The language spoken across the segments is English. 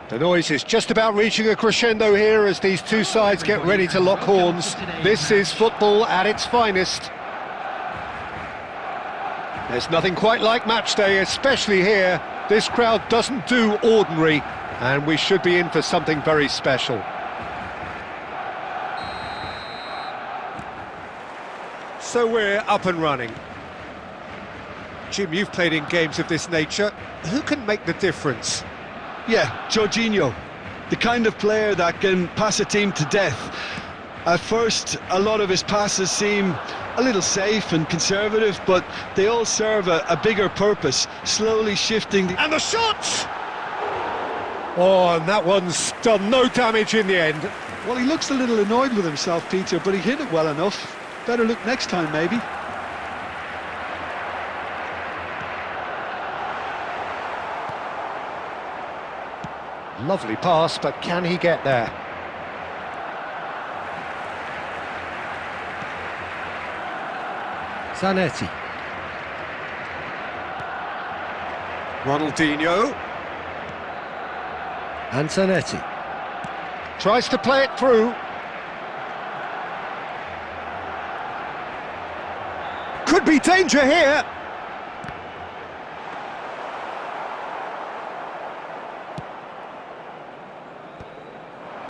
The noise is just about reaching a crescendo here as these two sides get ready to lock horns. This is football at its finest. There's nothing quite like match day, especially here. This crowd doesn't do ordinary, and we should be in for something very special. So we're up and running. Jim, you've played in games of this nature. Who can make the difference? Yeah, Jorginho, the kind of player that can pass a team to death. At first, a lot of his passes seem a little safe and conservative, but they all serve a bigger purpose, slowly shifting And the shot! Oh, and that one's done no damage in the end. Well, he looks a little annoyed with himself, Peter, but he hit it well enough. Better look next time, maybe. Lovely pass, but can he get there? Zanetti. Ronaldinho. And Zanetti. Tries to play it through. Could be danger here.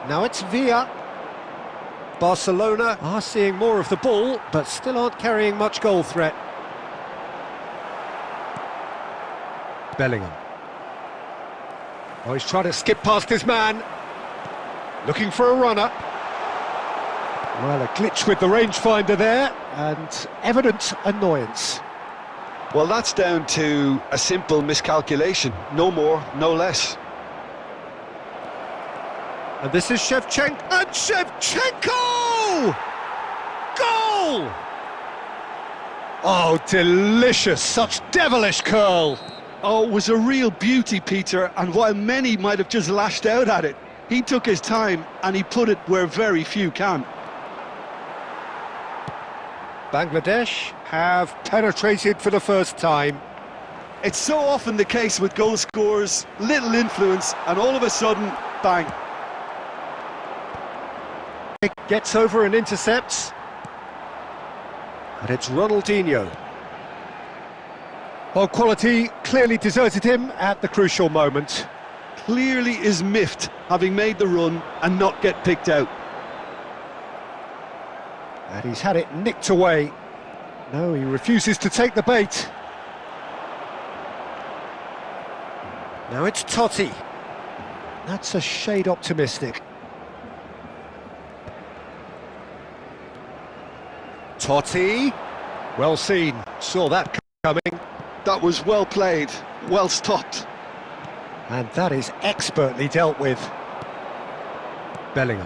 Now it's Villa. Barcelona are seeing more of the ball, but still aren't carrying much goal threat. Bellingham. Oh, he's trying to skip past his man. Looking for a runner. Well, a glitch with the rangefinder there, and evident annoyance. Well, that's down to a simple miscalculation. No more, no less. And this is Shevchenko. And Shevchenko! Goal! Oh, delicious. Such devilish curl. Oh, it was a real beauty, Peter, and while many might have just lashed out at it, he took his time and he put it where very few can. Bangladesh have penetrated for the first time. It's so often the case with goal scorers, little influence, and all of a sudden, bang. Gets over and intercepts. And it's Ronaldinho. Well, quality clearly deserted him at the crucial moment. Clearly is miffed, having made the run and not get picked out. And he's had it nicked away. No, he refuses to take the bait. Now it's Totti. That's a shade optimistic. Totti. Well seen. Saw that coming. That was well played, well stopped. And that is expertly dealt with. Bellingham.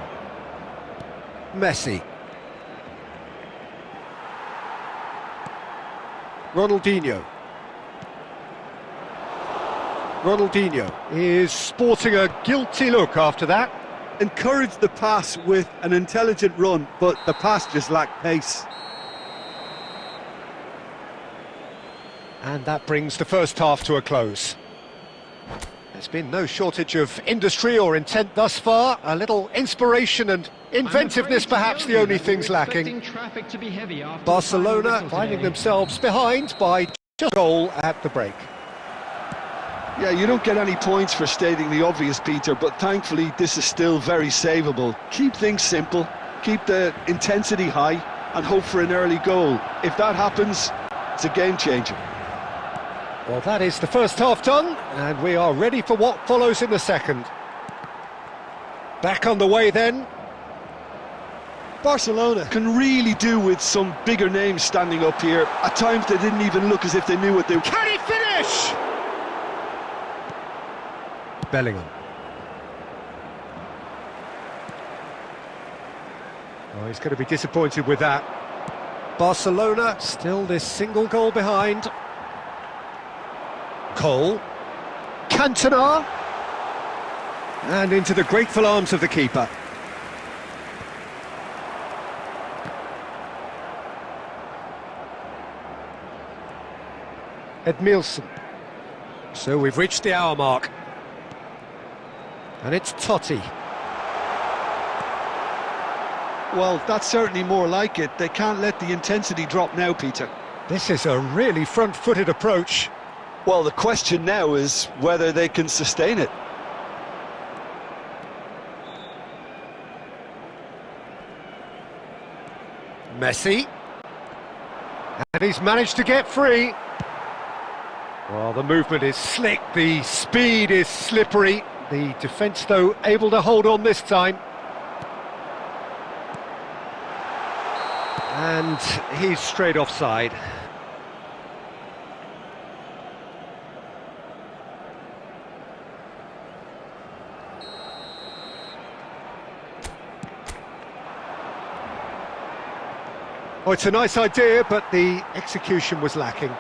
Messi. Ronaldinho. Ronaldinho is sporting a guilty look after that. Encouraged the pass with an intelligent run, but the pass just lacked pace. And that brings the first half to a close. There's been no shortage of industry or intent thus far. A little inspiration and inventiveness perhaps the only things lacking. Barcelona finding themselves behind by just a goal at the break. Yeah, you don't get any points for stating the obvious, Peter, but thankfully this is still very savable. Keep things simple, keep the intensity high, and hope for an early goal. If that happens, it's a game changer. Well, that is the first half done, and we are ready for what follows in the second. Back on the way then. Barcelona can really do with some bigger names standing up here. At times they didn't even look as if they knew what they were. Can he finish? Bellingham. Oh, he's going to be disappointed with that. Barcelona still this single goal behind. Cole. Cantona. And into the grateful arms of the keeper. Edmilson. So we've reached the hour mark. And it's Totti. Well, that's certainly more like it. They can't let the intensity drop now, Peter. This is a really front-footed approach. Well, the question now is whether they can sustain it. Messi. And he's managed to get free. Well, the movement is slick, the speed is slippery. The defence, though, able to hold on this time. And he's straight offside. Oh, it's a nice idea, but the execution was lacking.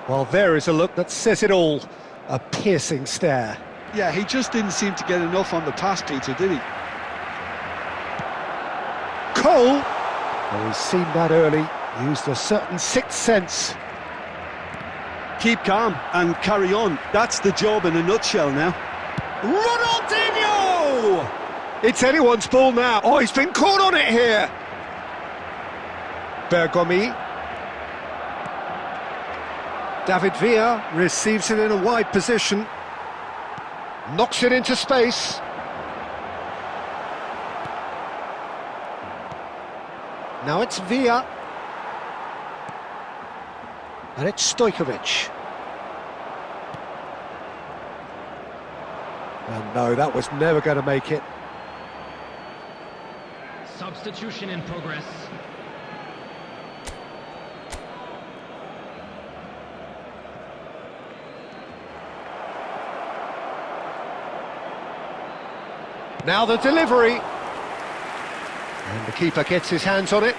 Well, there is a look that says it all. A piercing stare. Yeah, he just didn't seem to get enough on the pass, Peter, did he? Cole! Oh, he's seen that early, used a certain sixth sense. Keep calm and carry on. That's the job in a nutshell now. Ronaldinho! It's anyone's ball now. Oh, he's been caught on it here. Bergomi. David Villa receives it in a wide position. Knocks it into space. Now it's Villa. And it's Stojkovic. And no, that was never going to make it. Substitution in progress. Now the delivery. And the keeper gets his hands on it.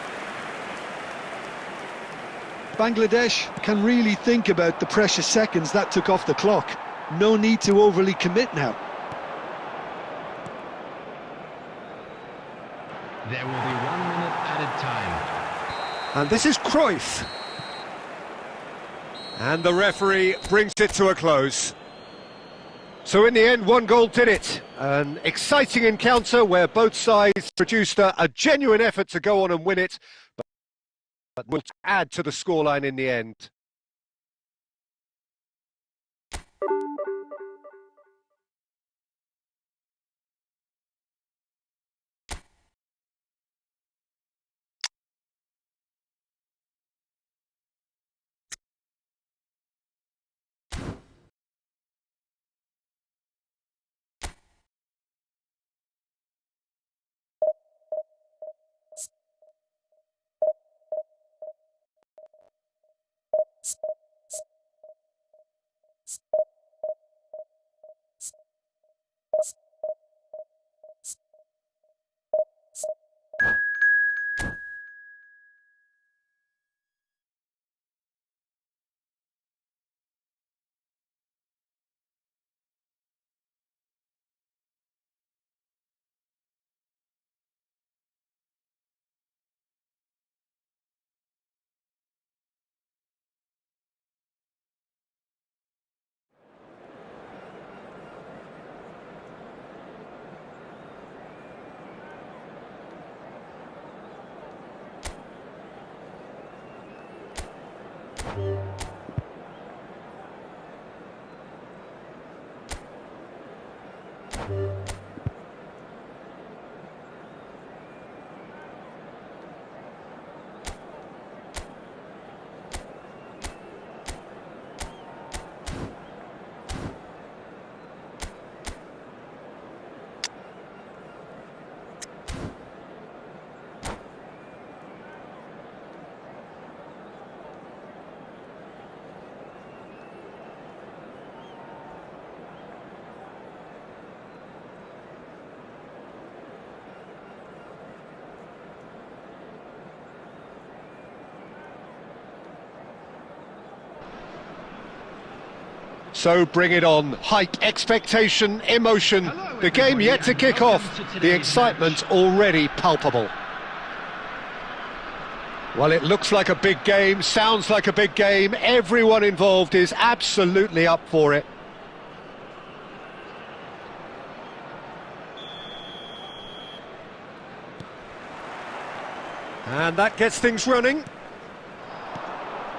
Bangladesh can really think about the precious seconds that took off the clock. No need to overly commit now. There will be 1 minute added time. And this is Cruyff. And the referee brings it to a close. So in the end, one goal did it. An exciting encounter where both sides produced a genuine effort to go on and win it, but will add to the scoreline in the end. So bring it on. Hype, expectation, emotion. The game yet to kick off. The excitement already palpable. Well, it looks like a big game, sounds like a big game. Everyone involved is absolutely up for it. And that gets things running.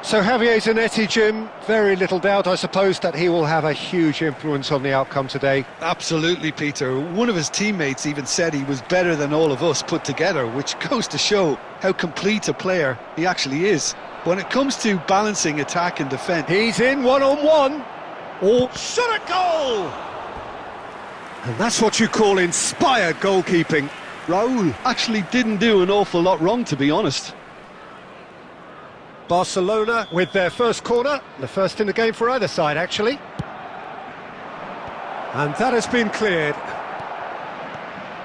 So Javier Zanetti, Jim, very little doubt, I suppose, that he will have a huge influence on the outcome today. Absolutely, Peter. One of his teammates even said he was better than all of us put together, which goes to show how complete a player he actually is. When it comes to balancing attack and defence... He's in one-on-one. Oh, shot at goal! And that's what you call inspired goalkeeping. Raul actually didn't do an awful lot wrong, to be honest. Barcelona with their first corner, the first in the game for either side, actually. And that has been cleared.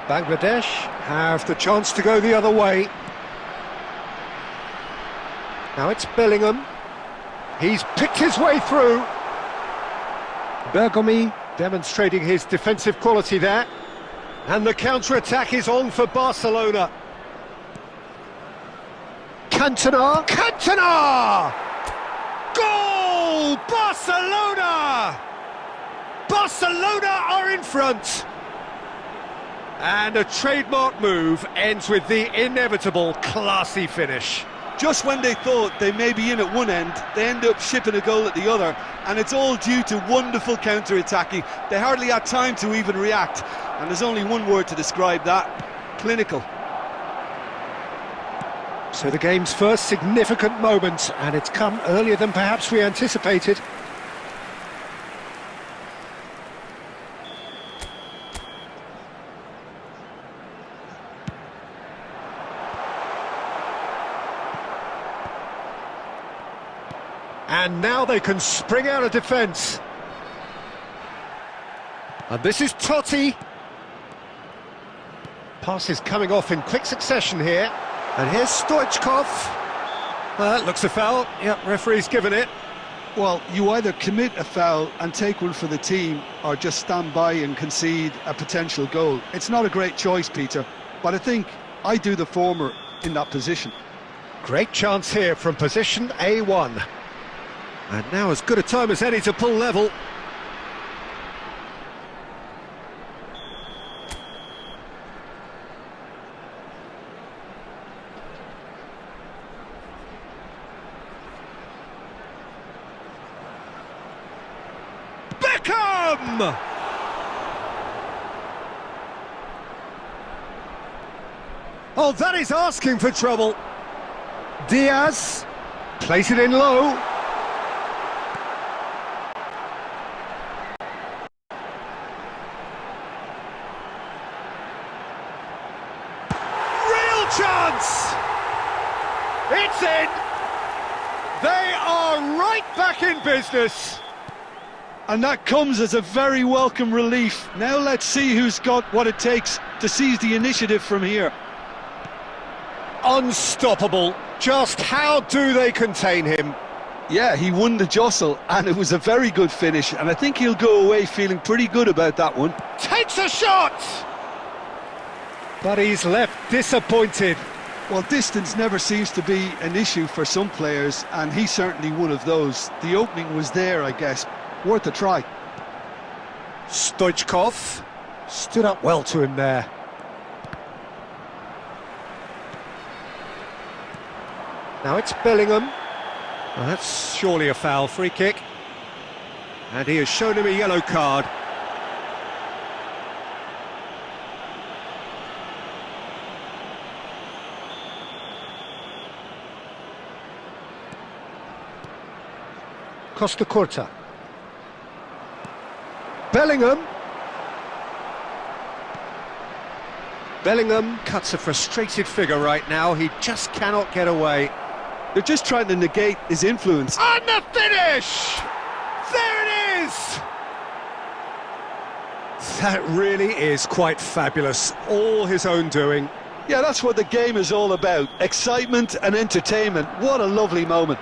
Bangladesh have the chance to go the other way. Now it's Bellingham. He's picked his way through. Bergomi demonstrating his defensive quality there. And the counter-attack is on for Barcelona. Cantona! Cantona! Goal! Barcelona! Barcelona are in front! And a trademark move ends with the inevitable classy finish. Just when they thought they may be in at one end, they end up shipping a goal at the other, and it's all due to wonderful counter-attacking. They hardly had time to even react, and there's only one word to describe that: clinical. So the game's first significant moment, and it's come earlier than perhaps we anticipated. And now they can spring out of defence. And this is Totti. Pass is coming off in quick succession here. And here's Stoichkov. That looks a foul. Yep, referee's given it. Well, you either commit a foul and take one for the team, or just stand by and concede a potential goal. It's not a great choice, Peter, but I think I do the former in that position. Great chance here from position A1. And now as good a time as any to pull level. Beckham! Oh, that is asking for trouble. Diaz plays it in low. Chance! It's in! They are right back in business! And that comes as a very welcome relief. Now let's see who's got what it takes to seize the initiative from here. Unstoppable. Just how do they contain him? Yeah, he won the jostle, and it was a very good finish, and I think he'll go away feeling pretty good about that one. Takes a shot! But he's left disappointed. Well, distance never seems to be an issue for some players, and he's certainly one of those. The opening was there, I guess. Worth a try. Stoichkov stood up well to him there. Now it's Bellingham. Well, that's surely a foul. Free kick. And he has shown him a yellow card. Costa Curta. Bellingham. Bellingham cuts a frustrated figure right now. He just cannot get away. They're just trying to negate his influence. And the finish! There it is! That really is quite fabulous. All his own doing. Yeah, that's what the game is all about. Excitement and entertainment. What a lovely moment.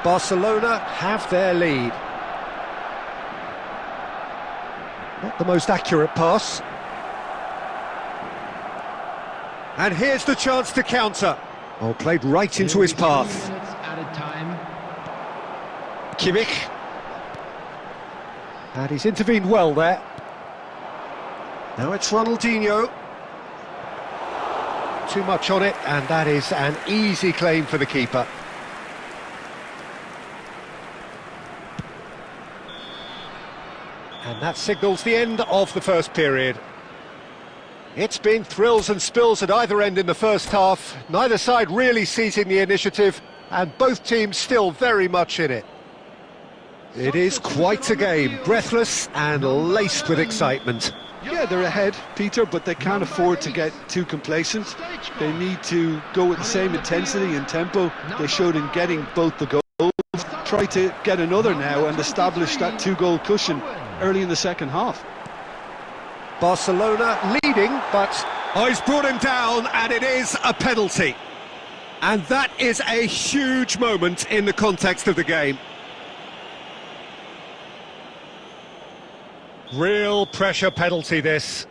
Barcelona have their lead. Not the most accurate pass. And here's the chance to counter. Oh, played right into his path. 3 minutes added time. Kimmich. And he's intervened well there. Now it's Ronaldinho. too much on it, and that is an easy claim for the keeper. And that signals the end of the first period. It's been thrills and spills at either end in the first half, neither side really seizing the initiative, and both teams still very much in it. It is quite a game, breathless and laced with excitement. Yeah, they're ahead, Peter, but they can't afford to get too complacent. They need to go with the same intensity and tempo they showed in getting both the goals. Try to get another now and establish that two-goal cushion early in the second half. Barcelona leading, but... Oh, he's brought him down, and it is a penalty. And that is a huge moment in the context of the game. Real pressure penalty, this.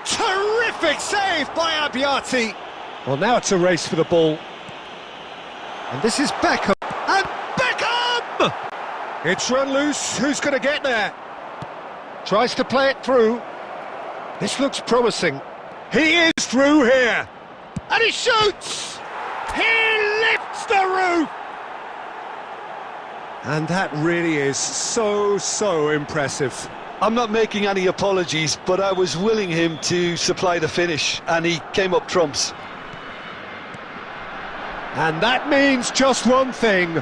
Terrific save by Abbiati. Well, now it's a race for the ball. And this is Beckham. And Beckham! It's run loose. Who's going to get there? Tries to play it through. This looks promising. He is through here. And he shoots! He lifts the roof! And that really is so impressive. I'm not making any apologies, but I was willing him to supply the finish, and he came up trumps. And that means just one thing,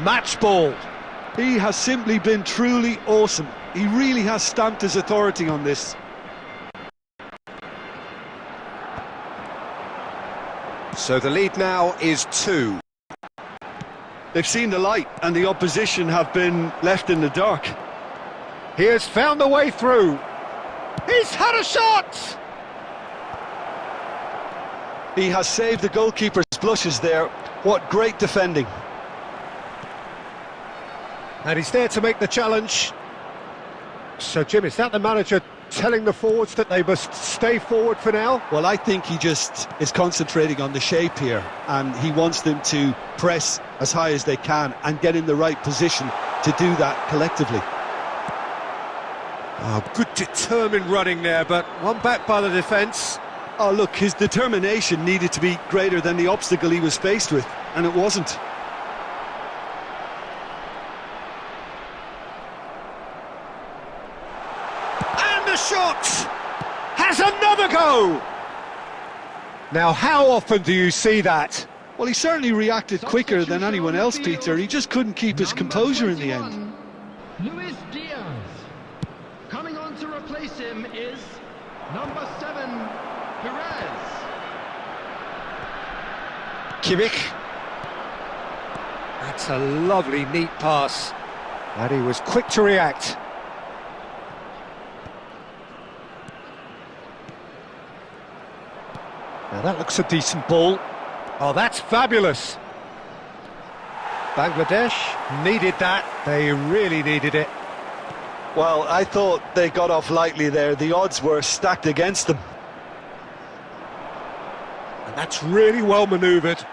match ball. He has simply been truly awesome. He really has stamped his authority on this. So the lead now is 2. They've seen the light, and the opposition have been left in the dark. He has found the way through. He's had a shot! He has saved the goalkeeper's blushes there. What great defending. And he's there to make the challenge. So, Jim, is that the manager telling the forwards that they must stay forward for now? Well, I think he just is concentrating on the shape here, and he wants them to press as high as they can and get in the right position to do that collectively. Oh, good determined running there, but one back by the defence. Oh, look, his determination needed to be greater than the obstacle he was faced with, and it wasn't. And the shot has another go! Now, how often do you see that? Well, he certainly reacted quicker than anyone else, Peter. He just couldn't keep his composure in the end. Luis Diaz. Coming on to replace him is number 7, Perez. Kimmich. That's a lovely, neat pass. And he was quick to react. Now that looks a decent ball. Oh, that's fabulous. Bangladesh needed that. They really needed it. Well, I thought they got off lightly there. The odds were stacked against them. And that's really well manoeuvred.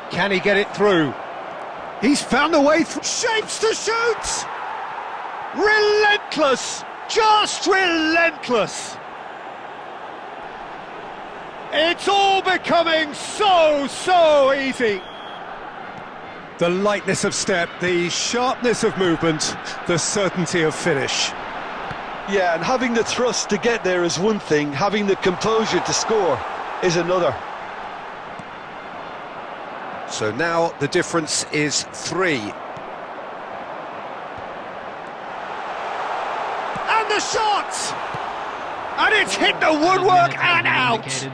Can he get it through? He's found a way through. Shapes to shoot! Relentless! Just relentless! It's all becoming so easy. The lightness of step, the sharpness of movement, the certainty of finish. Yeah, and having the thrust to get there is one thing, having the composure to score is another. So now the difference is 3. And the shot! And it's hit the woodwork and out!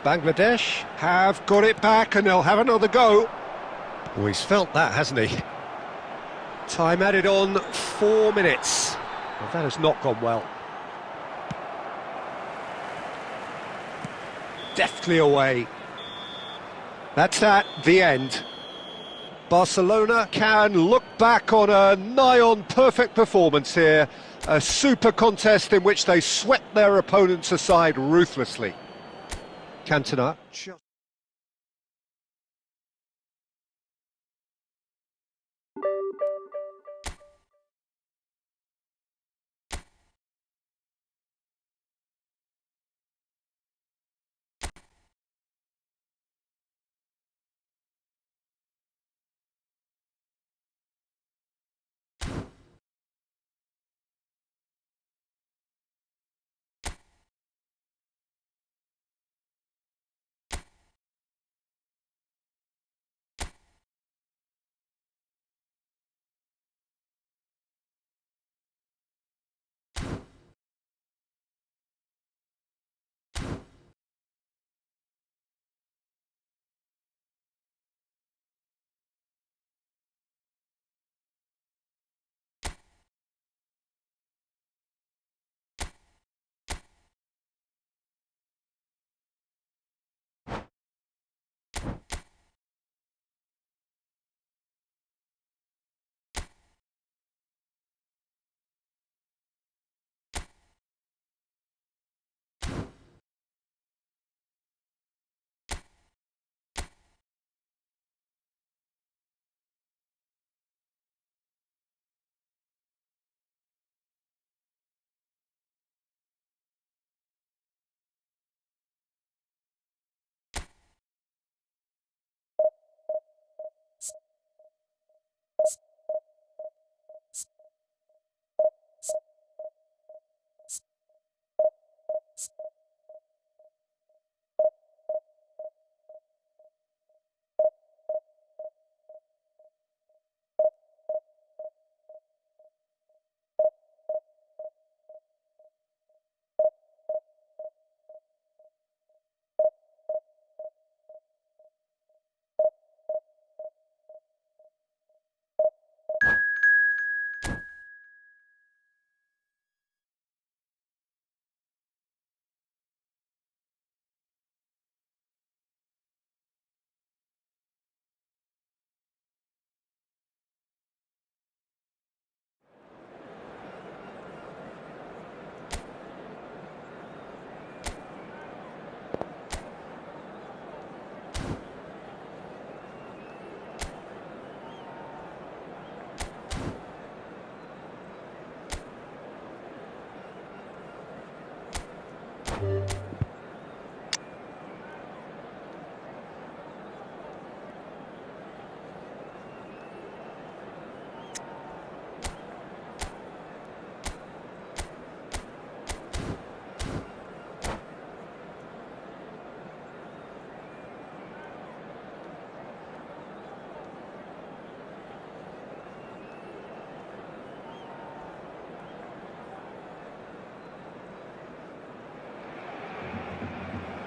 Bangladesh have got it back and they'll have another go. Oh, he's felt that, hasn't he? Time added on 4 minutes. Well, that has not gone well. Deftly away. That's the end. Barcelona can look back on a nigh-on perfect performance here. A super contest in which they swept their opponents aside ruthlessly. Cantona.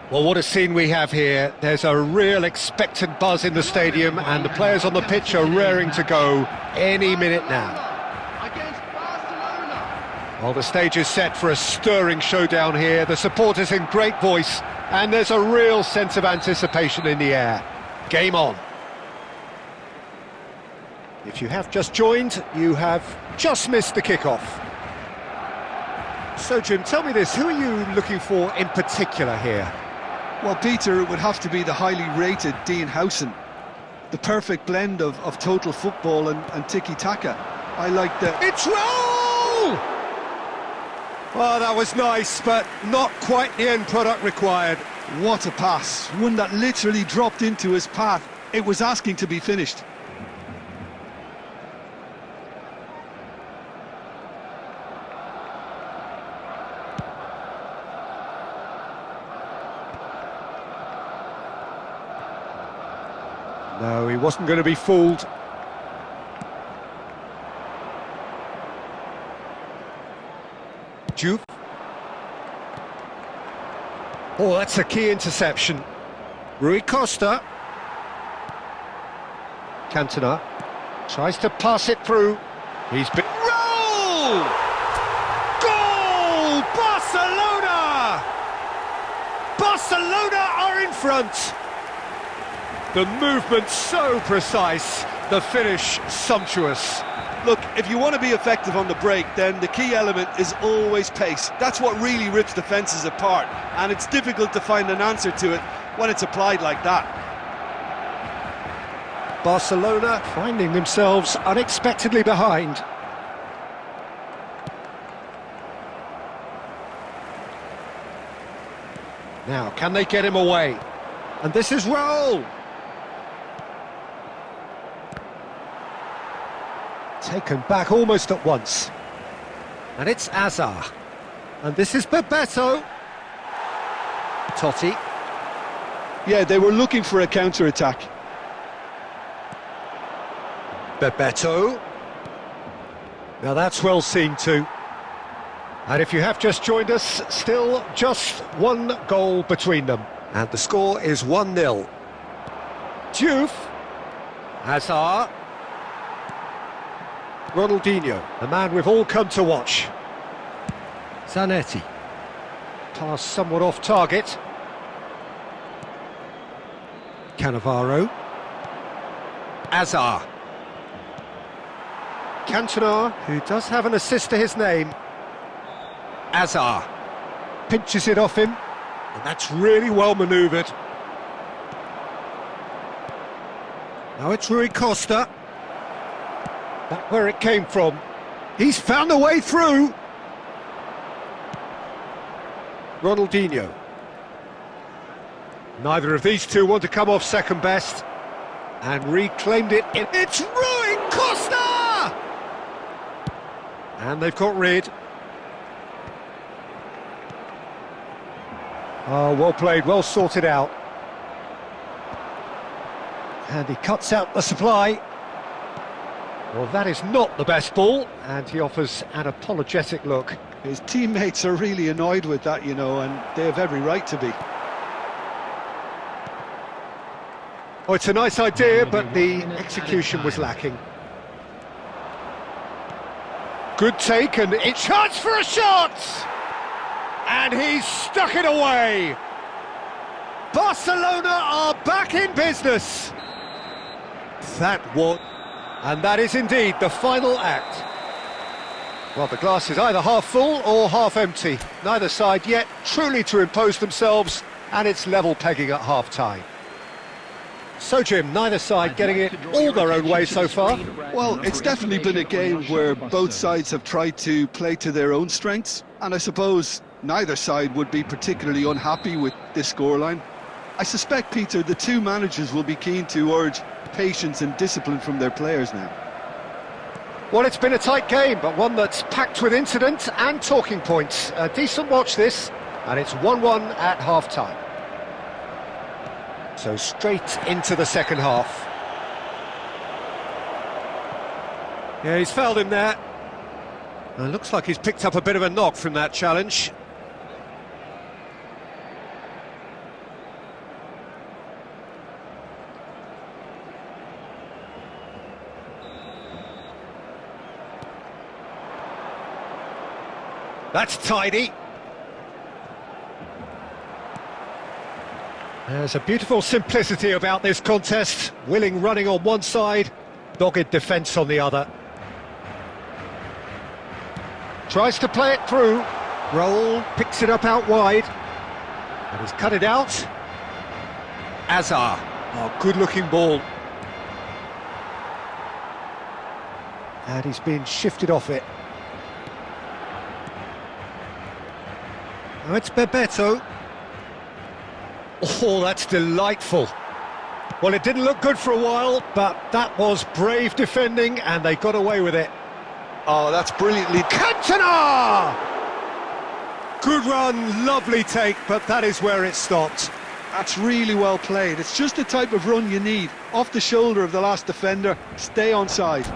Well, what a scene we have here. There's a real expectant buzz in the stadium, and the players on the pitch are raring to go any minute now. Against Barcelona. Well, the stage is set for a stirring showdown here. The supporters in great voice, and there's a real sense of anticipation in the air. Game on. If you have just joined, you have just missed the kickoff. So, Jim, tell me this, who are you looking for in particular here? Well, Peter, it would have to be the highly rated Dean Howson. The perfect blend of total football and tiki-taka. I like the... It's roll! Oh, that was nice, but not quite the end product required. What a pass. One that literally dropped into his path. It was asking to be finished. No, he wasn't going to be fooled. Juve. Oh, that's a key interception. Rui Costa. Cantona tries to pass it through. He's been... Roll! Goal! Barcelona! Barcelona are in front. The movement so precise, the finish sumptuous. Look, if you want to be effective on the break, then the key element is always pace. That's what really rips defences apart, and it's difficult to find an answer to it when it's applied like that. Barcelona finding themselves unexpectedly behind. Now, can they get him away? And this is Raul. Taken back almost at once. And it's R3za. And this is Bebeto. Totti. Yeah, they were looking for a counter-attack. Bebeto. Now that's well seen too. And if you have just joined us, still just one goal between them. And the score is 1-0. Juve. R3za. Ronaldinho, the man we've all come to watch. Zanetti. Pass somewhat off target. Cannavaro. R3za. Cantona, who does have an assist to his name. R3za. Pinches it off him. And that's really well manoeuvred. Now it's Rui Costa. Back where it came from. He's found a way through. Ronaldinho. Neither of these two want to come off second best. And reclaimed it. It's Rui Costa! And they've got rid. Oh, well played, well sorted out. And he cuts out the supply. Well, that is not the best ball, and he offers an apologetic look. His teammates are really annoyed with that, you know, and they have every right to be. Oh, it's a nice idea, but the execution was lacking. Good take, and it's chance for a shot! And he's stuck it away! Barcelona are back in business! That was... And that is indeed the final act. Well, the glass is either half full or half empty. Neither side yet truly to impose themselves, and it's level pegging at half-time. So, Jim, neither side getting it all their own way so far? Well, it's definitely been a game where both sides have tried to play to their own strengths, and I suppose Neither side would be particularly unhappy with this scoreline. I suspect, Peter, the two managers will be keen to urge patience and discipline from their players now. Well, it's been a tight game, but one that's packed with incident and talking points. A decent watch this, and it's 1-1 at half-time. So straight into the second half. Yeah, he's fouled him there. It looks like he's picked up a bit of a knock from that challenge. That's tidy. There's a beautiful simplicity about this contest. Willing running on one side, dogged defence on the other. Tries to play it through. Roll, picks it up out wide. And he's cut it out. R3za. Oh, good-looking ball. And he's been shifted off it. Oh, it's Bebeto. Oh, that's delightful. Well, it didn't look good for a while, but that was brave defending, and they got away with it. Oh, that's brilliantly... Cantona! Good run, lovely take, but that is where it stopped. That's really well played. It's just the type of run you need. Off the shoulder of the last defender, stay onside.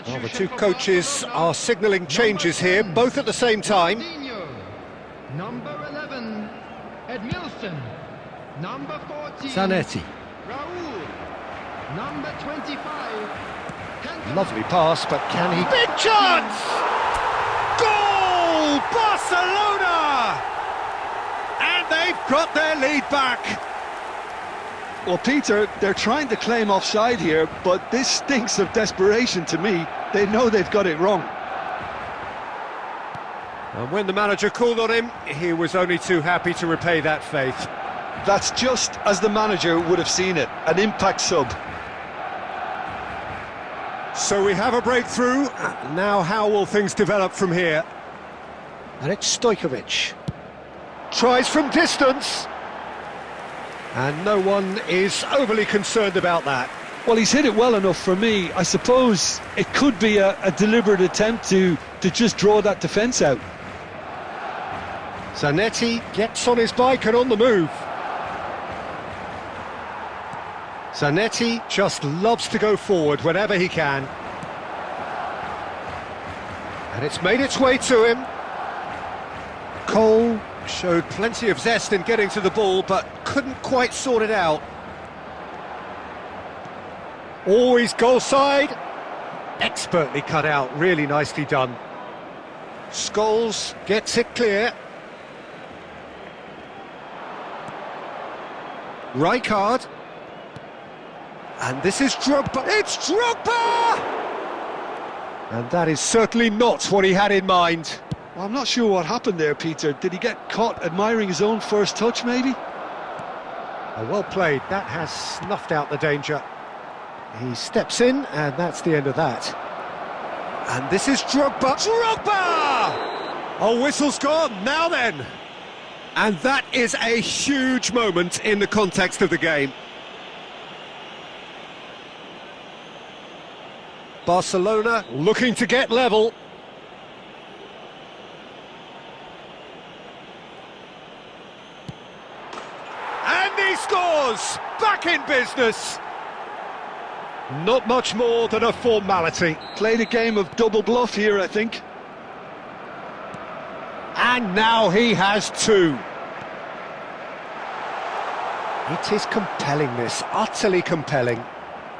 Well, the two coaches are signalling changes here, both at the same time. Number 11, Edmilson. Number 14, Zanetti. Raul. Number 25, Cantona. Lovely pass, but can he... Big chance! Goal! Barcelona! And they've got their lead back. Well, Peter, they're trying to claim offside here, but this stinks of desperation to me. They know they've got it wrong. And when the manager called on him, he was only too happy to repay that faith. That's just as the manager would have seen it, an impact sub. So we have a breakthrough. Now how will things develop from here? And it's Stojkovic. Tries from distance. And no one is overly concerned about that. Well, he's hit it well enough for me. I suppose it could be a deliberate attempt to just draw that defence out. Zanetti gets on his bike and on the move. Zanetti just loves to go forward whenever he can. And it's made its way to him. Cole showed plenty of zest in getting to the ball, but couldn't quite sort it out. Always goal side. Expertly cut out, really nicely done. Scholes gets it clear. Rijkaard. And this is Drogba. It's Drogba! And that is certainly not what he had in mind. Well, I'm not sure what happened there, Peter. Did he get caught admiring his own first touch, maybe? Well played. That has snuffed out the danger. He steps in, and that's the end of that. And this is Drogba. Drogba! Oh, whistle's gone. Now then. And that is a huge moment in the context of the game. Barcelona looking to get level. And he scores! Back in business! Not much more than a formality. Played a game of double bluff here, I think. And now he has two. It is compelling, this, utterly compelling.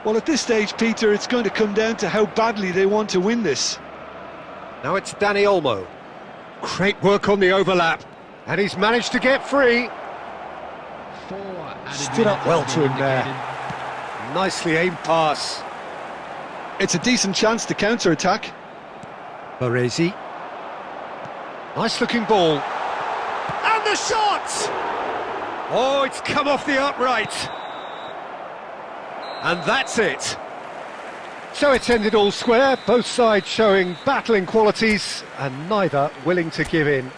Well, at this stage, Peter, it's going to come down to how badly they want to win this. Now it's Danny Olmo. Great work on the overlap. And he's managed to get free. Stood up well to him there. Nicely aimed pass. It's a decent chance to counter-attack. R3za. Nice looking ball. And the shot! Oh, it's come off the upright. And that's it. So it's ended all square, both sides showing battling qualities and neither willing to give in.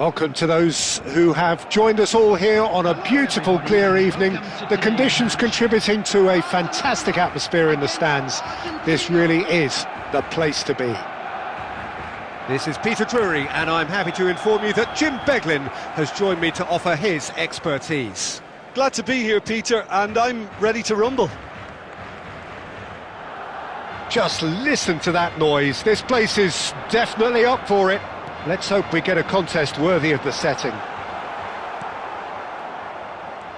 Welcome to those who have joined us all here on a beautiful, clear evening. The conditions contributing to a fantastic atmosphere in the stands. This really is the place to be. This is Peter Drury, and I'm happy to inform you that Jim Beglin has joined me to offer his expertise. Glad to be here, Peter, and I'm ready to rumble. Just listen to that noise. This place is definitely up for it. Let's hope we get a contest worthy of the setting.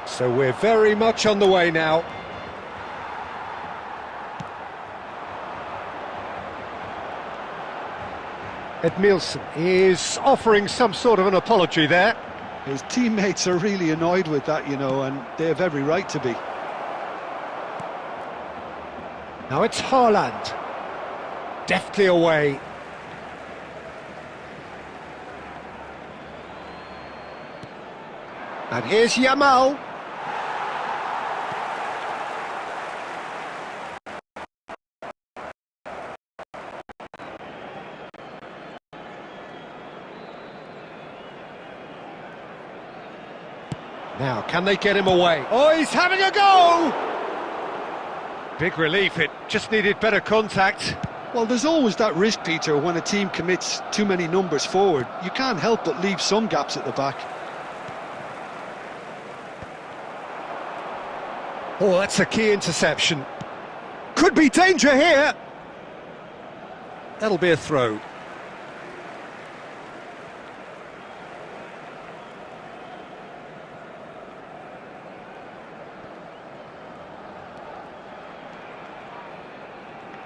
So we're very much on the way now. Edmilson is offering some sort of an apology there. His teammates are really annoyed with that, you know, and they have every right to be. Now it's Haaland. Deftly away. And here's Yamal. Now, can they get him away? Oh, he's having a go! Big relief, it just needed better contact. Well, there's always that risk, Peter, when a team commits too many numbers forward. You can't help but leave some gaps at the back. Oh, that's a key interception. Could be danger here. That'll be a throw.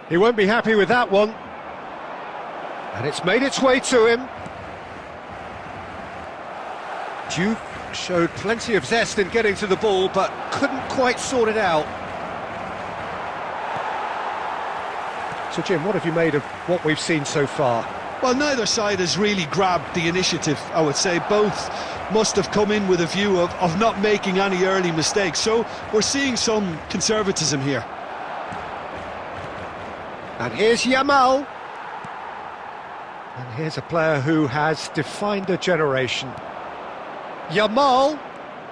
He won't be happy with that one. And it's made its way to him. Duke showed plenty of zest in getting to the ball, but couldn't quite sort it out. So, Jim, what have you made of what we've seen so far? Well, neither side has really grabbed the initiative, I would say. Both must have come in with a view of not making any early mistakes. So we're seeing some conservatism here. And here's Yamal. And here's a player who has defined a generation. Yamal.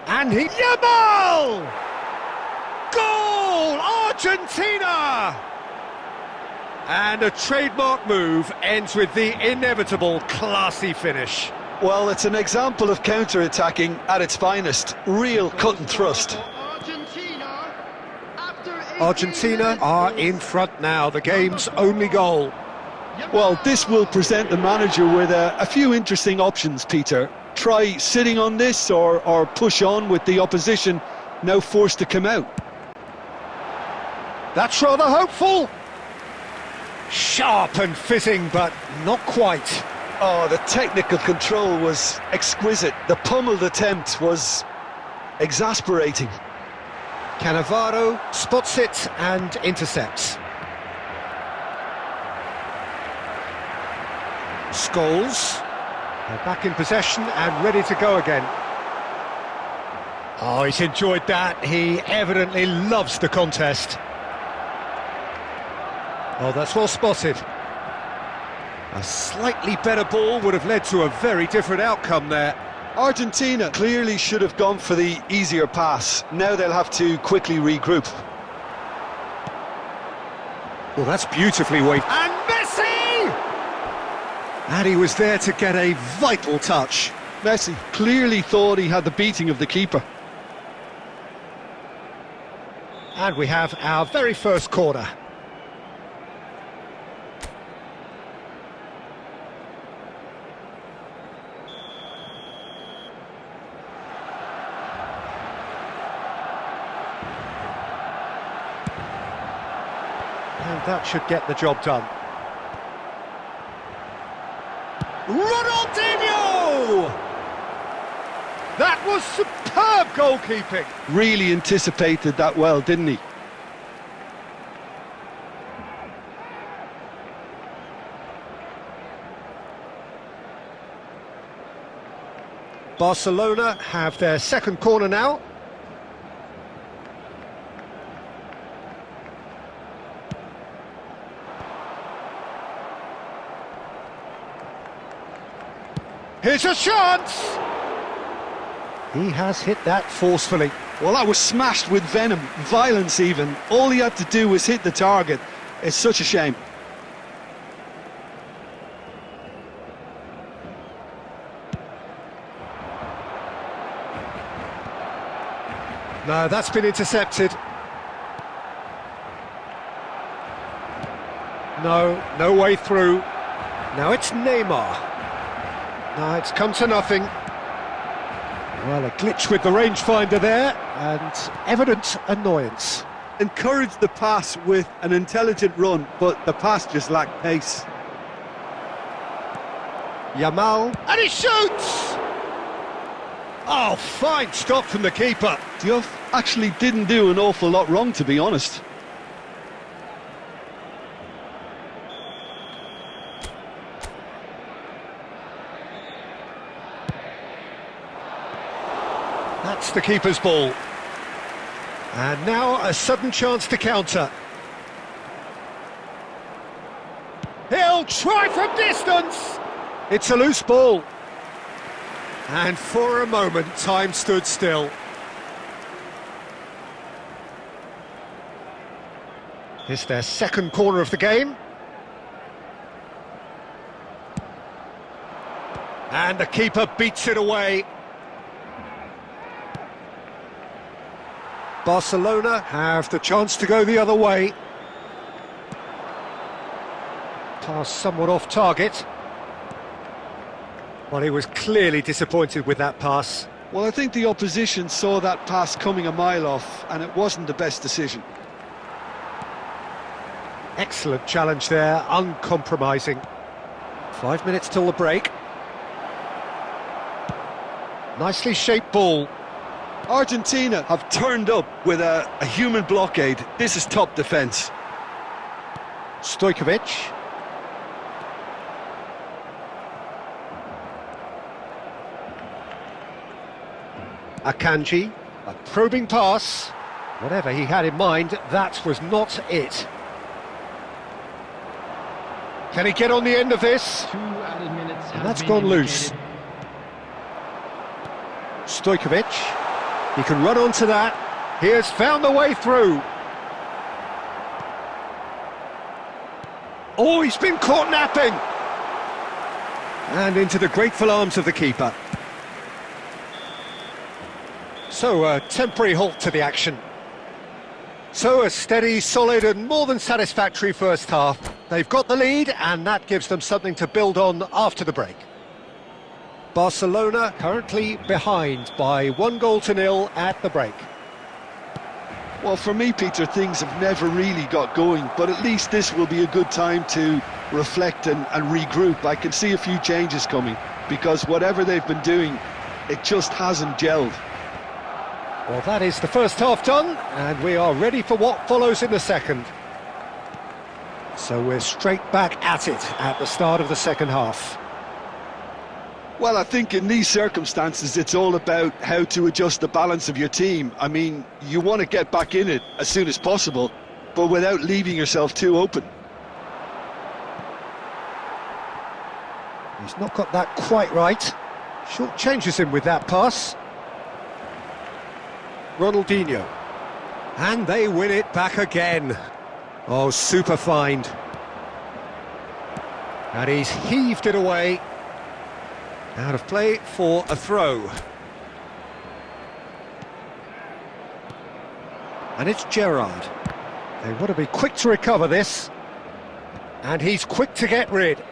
And he... Yamal! Goal! Argentina! And a trademark move ends with the inevitable classy finish. Well, it's an example of counter-attacking at its finest. Real cut and thrust. Argentina are in front now, the game's only goal. Well, this will present the manager with a few interesting options, Peter. Try sitting on this or push on with the opposition now forced to come out. That's rather hopeful. Sharp and fitting, but not quite. Oh, the technical control was exquisite. The pummeled attempt was exasperating. Cannavaro spots it and intercepts. Scholes are back in possession and ready to go again. Oh, he's enjoyed that. He evidently loves the contest. Oh, that's well spotted. A slightly better ball would have led to a very different outcome there. Argentina clearly should have gone for the easier pass. Now they'll have to quickly regroup. Well, that's beautifully waved. And Messi! And he was there to get a vital touch. Messi clearly thought he had the beating of the keeper. And we have our very first corner. And that should get the job done. Ronaldinho! That was superb goalkeeping. Really anticipated that well, didn't he? Barcelona have their second corner now. Here's a chance! He has hit that forcefully. Well, that was smashed with venom, violence even. All he had to do was hit the target. It's such a shame. No, that's been intercepted. No way through. Now it's Neymar. No, it's come to nothing. Well, a glitch with the rangefinder there, and evident annoyance. Encouraged the pass with an intelligent run, but the pass just lacked pace. Yamal, and he shoots! Oh, fine stop from the keeper. Diouf actually didn't do an awful lot wrong, to be honest. That's the keeper's ball. And now a sudden chance to counter. He'll try from distance! It's a loose ball. And for a moment, time stood still. It's their second corner of the game. And the keeper beats it away. Barcelona have the chance to go the other way. Pass somewhat off target. Well, he was clearly disappointed with that pass. Well, I think the opposition saw that pass coming a mile off, and it wasn't the best decision. Excellent challenge there, uncompromising. 5 minutes till the break. Nicely shaped ball. Argentina have turned up with a human blockade. This is top defence. Stojkovic. Akanji, a probing pass. Whatever he had in mind, that was not it. Can he get on the end of this? 2 added minutes And that's gone loose. Stojkovic, he can run onto that. He has found the way through. Oh, he's been caught napping. And into the grateful arms of the keeper. So, a temporary halt to the action. So, a steady, solid and more than satisfactory first half. They've got the lead, and that gives them something to build on after the break. Barcelona currently behind by 1-0 at the break. Well, for me, Peter, things have never really got going, but at least this will be a good time to reflect and regroup. I can see a few changes coming, because whatever they've been doing, it just hasn't gelled. Well, that is the first half done, and we are ready for what follows in the second. So we're straight back at it at the start of the second half. Well, I think in these circumstances, it's all about how to adjust the balance of your team. I mean, you want to get back in it as soon as possible, but without leaving yourself too open. He's not got that quite right. Short changes him with that pass. Ronaldinho. And they win it back again. Oh, super find. And he's heaved it away. Out of play for a throw. And it's Gerrard. They want to be quick to recover this. And he's quick to get rid.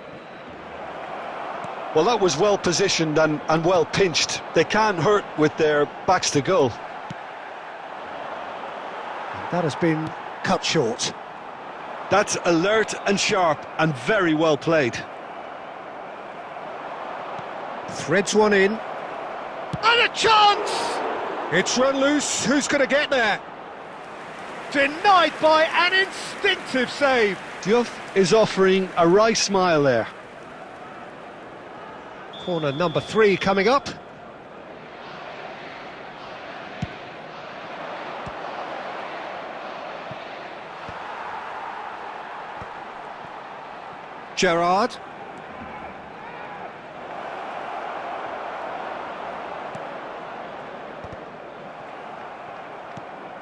Well, that was well positioned and well pinched. They can't hurt with their backs to goal. That has been cut short. That's alert and sharp and very well played. Threads one in. And a chance! It's run loose. Who's going to get there? Denied by an instinctive save. Diouf is offering a wry smile there. Corner number 3 coming up. Gerrard.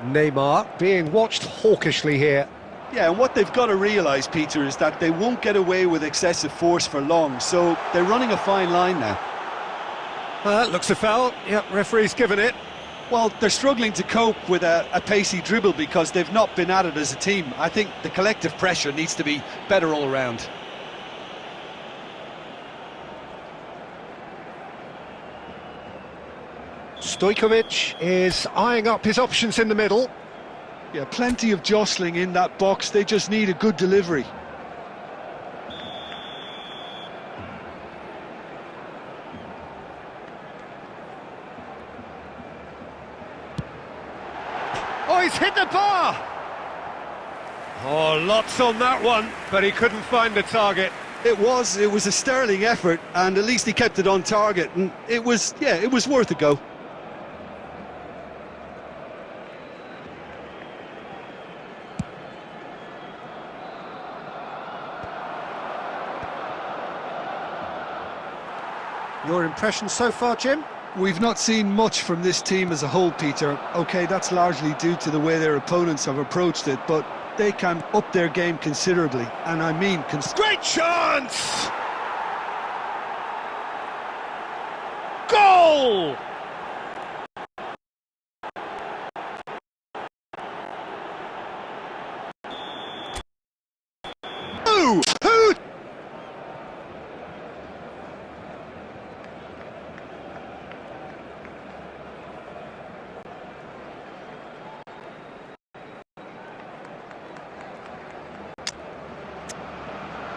Neymar being watched hawkishly here. Yeah, and what they've got to realise, Peter, is that they won't get away with excessive force for long, so they're running a fine line now. That looks a foul. Yep, referee's given it. Well, they're struggling to cope with a pacey dribble because they've not been at it as a team. I think the collective pressure needs to be better all around. Stojkovic is eyeing up his options in the middle. Yeah, plenty of jostling in that box. They just need a good delivery. Lots on that one, but he couldn't find the target. It was a sterling effort, and at least he kept it on target, and it was worth a go. Your impression so far, Jim? We've not seen much from this team as a whole, Peter. OK, that's largely due to the way their opponents have approached it, but they can up their game considerably, and I mean great chance! Goal! Who?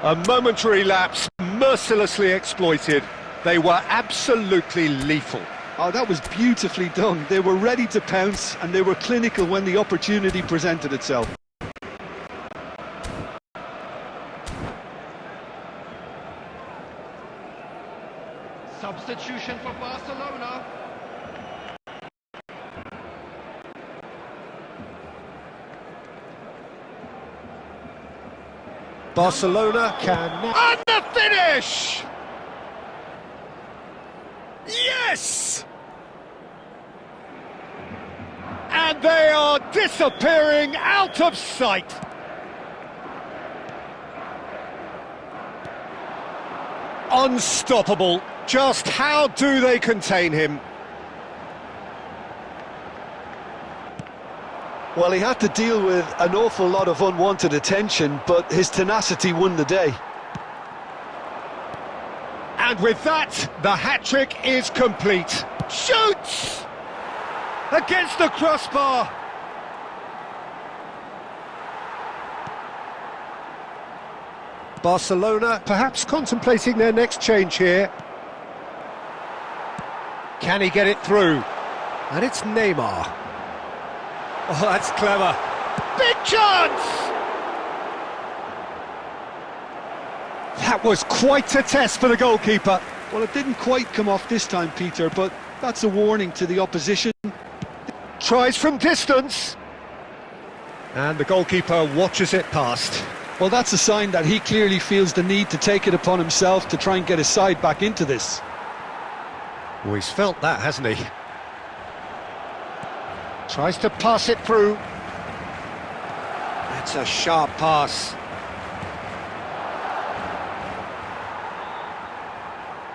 A momentary lapse, mercilessly exploited. They were absolutely lethal. Oh, that was beautifully done. They were ready to pounce, and they were clinical when the opportunity presented itself. Substitution for Barcelona. Barcelona can... And the finish! Yes! And they are disappearing out of sight. Unstoppable. Just how do they contain him? Well, he had to deal with an awful lot of unwanted attention, but his tenacity won the day. And with that, the hat-trick is complete. Shoots! Against the crossbar. Barcelona perhaps contemplating their next change here. Can he get it through? And it's Neymar. Oh, that's clever. Big chance! That was quite a test for the goalkeeper. Well, it didn't quite come off this time, Peter, but that's a warning to the opposition. Tries from distance. And the goalkeeper watches it past. Well, that's a sign that he clearly feels the need to take it upon himself to try and get his side back into this. Well, he's felt that, hasn't he? Tries to pass it through. That's a sharp pass.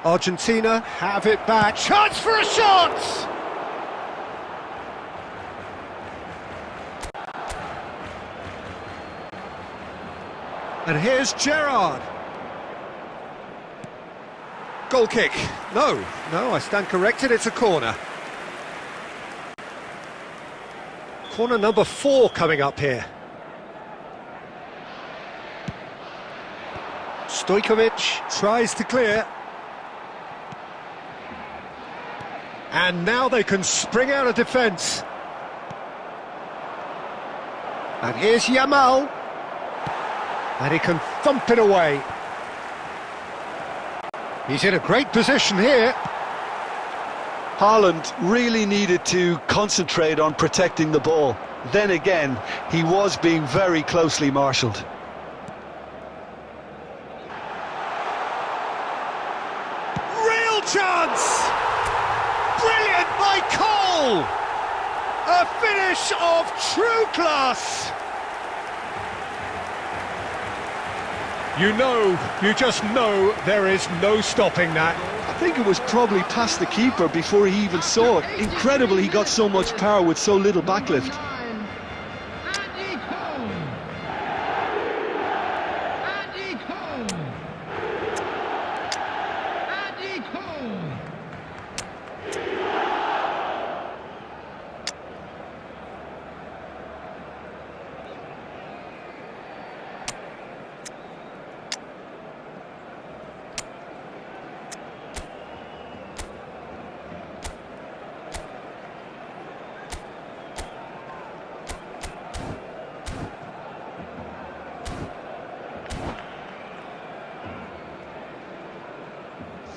Argentina have it back. Chance for a shot! And here's Gerrard. Goal kick. No, I stand corrected, it's a corner. Corner number 4 coming up here. Stojkovic tries to clear. And now they can spring out of defence. And here's Yamal. And he can thump it away. He's in a great position here. Haaland really needed to concentrate on protecting the ball. Then again, he was being very closely marshalled. Real chance! Brilliant by Cole! A finish of true class! You just know there is no stopping that. I think it was probably past the keeper before he even saw it. Incredible he got so much power with so little backlift.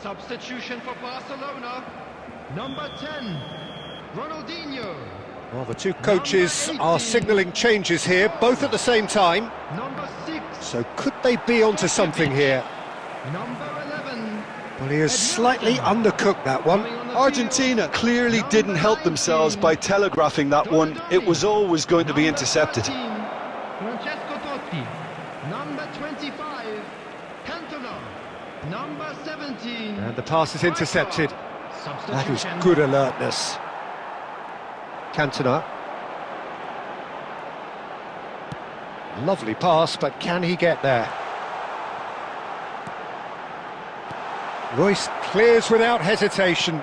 Substitution for Barcelona. Number 10, Ronaldinho. Well, the two coaches are signalling changes here, both at the same time. Number 6, So could they be onto something here? number 11. Well, he has slightly undercooked that one. Argentina clearly didn't help themselves by telegraphing that one. It was always going to be intercepted. Francesco Totti. Number 25, Cantona. Number 17. And the pass is intercepted. That is Substitution. good alertness. Cantona. Lovely pass, but can he get there? Royce clears without hesitation.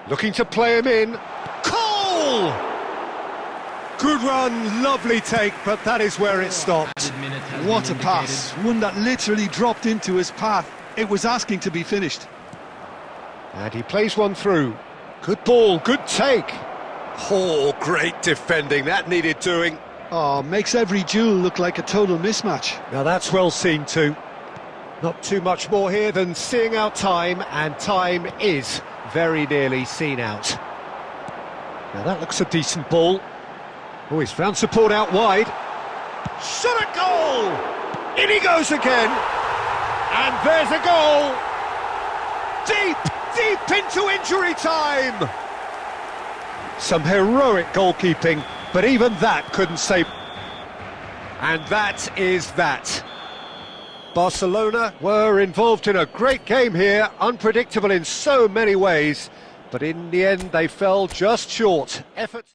Looking to play him in. Cole! Good run, lovely take, but that is where it stopped. What a pass, one that literally dropped into his path. It was asking to be finished. And he plays one through. Good ball, good take. Oh, great defending, that needed doing. Oh, makes every duel look like a total mismatch. Now that's well seen too. Not too much more here than seeing out time, and time is very nearly seen out. Now that looks a decent ball. Oh, he's found support out wide. Shot at goal! In he goes again! And there's a goal! Deep into injury time! Some heroic goalkeeping, but even that couldn't save. And that is that. Barcelona were involved in a great game here, unpredictable in so many ways, but in the end they fell just short. Effort.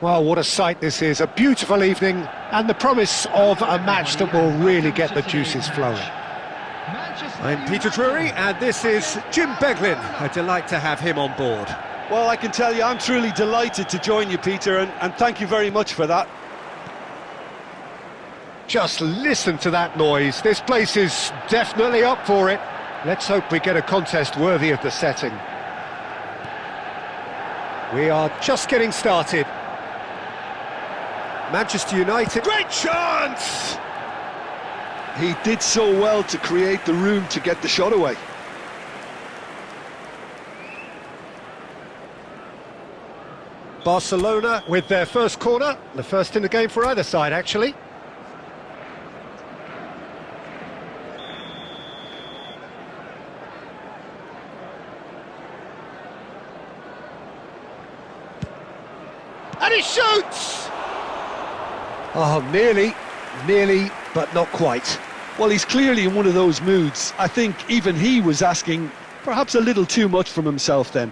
Well, what a sight this is. A beautiful evening and the promise of a match that will really get the juices flowing. I'm Peter Drury and this is Jim Beglin. A delight to have him on board. Well, I can tell you I'm truly delighted to join you, Peter, and thank you very much for that. Just listen to that noise. This place is definitely up for it. Let's hope we get a contest worthy of the setting. We are just getting started. Manchester United, great chance! He did so well to create the room to get the shot away. Barcelona with their first corner, the first in the game for either side, actually. And he shoots! Oh, nearly, but not quite. Well, he's clearly in one of those moods. I think even he was asking perhaps a little too much from himself then.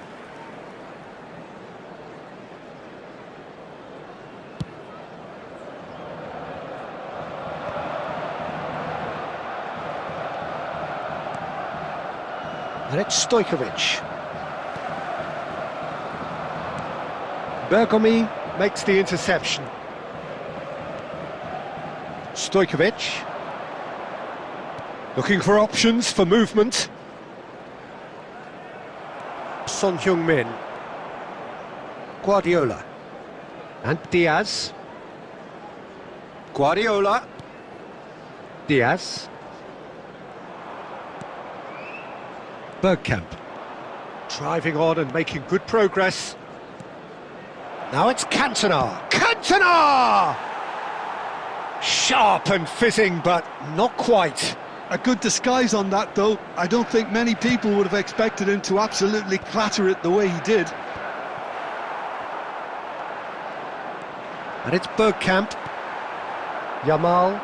And it's Stojkovic. Bergomi makes the interception. Stojkovic. Looking for options for movement. Son Heung-min. Guardiola. And Diaz. Guardiola. Diaz. Bergkamp. Driving on and making good progress. Now it's Cantona. Cantona! Sharp and fizzing, but not quite. A good disguise on that, though. I don't think many people would have expected him to absolutely clatter it the way he did. And it's Bergkamp. Yamal.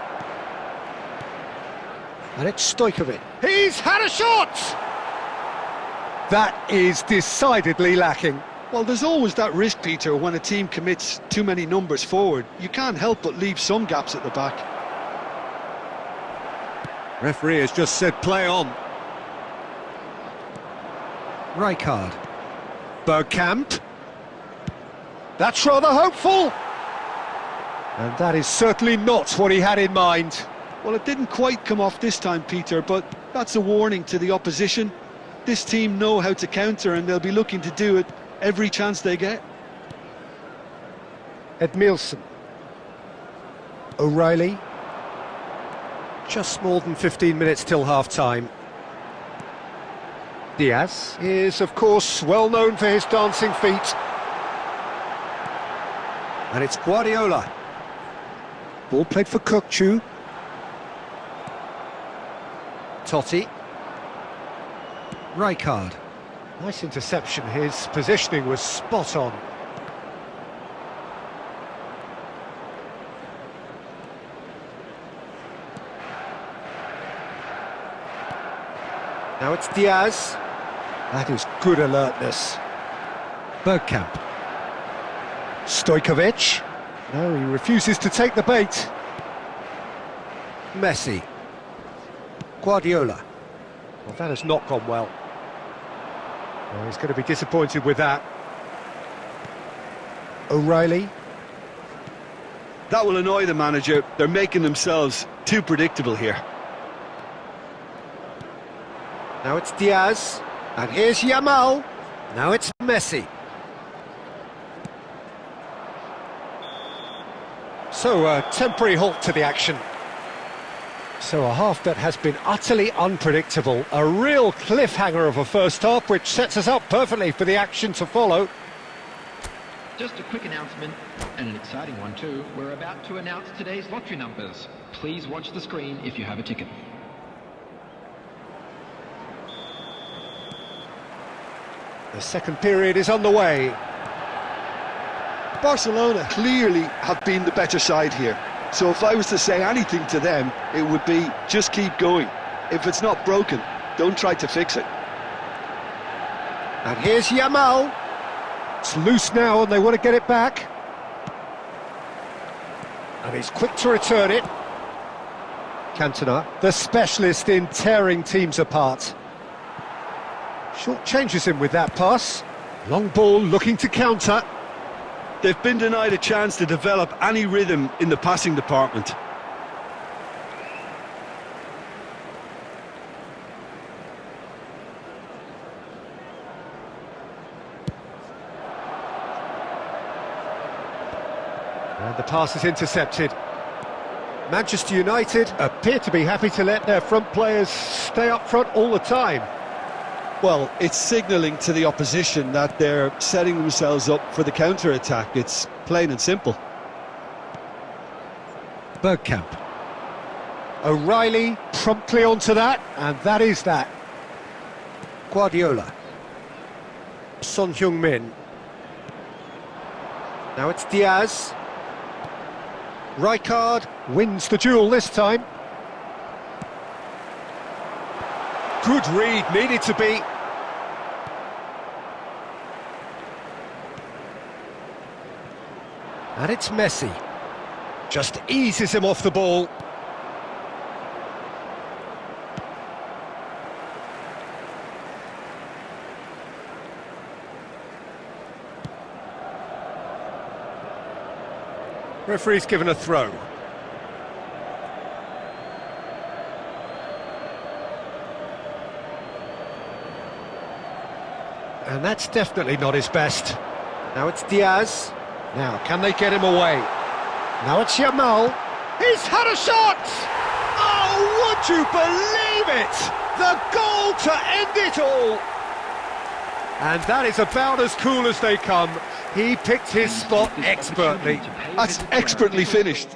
And it's Stojkovic. He's had a shot! That is decidedly lacking. Well, there's always that risk, Peter, when a team commits too many numbers forward. You can't help but leave some gaps at the back. Referee has just said play on. Rijkaard. Bergkamp. That's rather hopeful. And that is certainly not what he had in mind. Well, it didn't quite come off this time, Peter, but that's a warning to the opposition. This team know how to counter and they'll be looking to do it every chance they get. Edmilson. O'Reilly. Just more than 15 minutes till half-time. Diaz is, of course, well known for his dancing feet. And it's Guardiola. Ball played for Kökçü. Totti. Rijkaard. Nice interception, his positioning was spot on. Now it's Diaz. That is good alertness. Bergkamp. Stojkovic. No, he refuses to take the bait. Messi. Guardiola. Well, that has not gone well. Well, he's going to be disappointed with that. O'Reilly. That will annoy the manager. They're making themselves too predictable here. Now it's Diaz. And here's Yamal. Now it's Messi. So a temporary halt to the action. So a half that has been utterly unpredictable, a real cliffhanger of a first half, which sets us up perfectly for the action to follow. Just a quick announcement, and an exciting one too. We're about to announce today's lottery numbers. Please watch the screen if you have a ticket. The second period is underway. Barcelona clearly have been the better side here. So if I was to say anything to them, it would be just keep going. If it's not broken, don't try to fix it. And here's Yamal. It's loose now and they want to get it back. And he's quick to return it. Cantona, the specialist in tearing teams apart. Short changes him with that pass. Long ball looking to counter. They've been denied a chance to develop any rhythm in the passing department. And the pass is intercepted. Manchester United appear to be happy to let their front players stay up front all the time. Well, it's signalling to the opposition that they're setting themselves up for the counter-attack. It's plain and simple. Bergkamp. O'Reilly promptly onto that, and that is that. Guardiola. Son Heung-min. Now it's Diaz. Rijkaard wins the duel this time. Good read, needed to be. And it's Messi. Just eases him off the ball. Referee's given a throw. And that's definitely not his best. Now it's Diaz. Now, can they get him away? Now it's Yamal. He's had a shot! Oh, would you believe it? The goal to end it all! And that is about as cool as they come. He picked his spot expertly. That's expertly finished.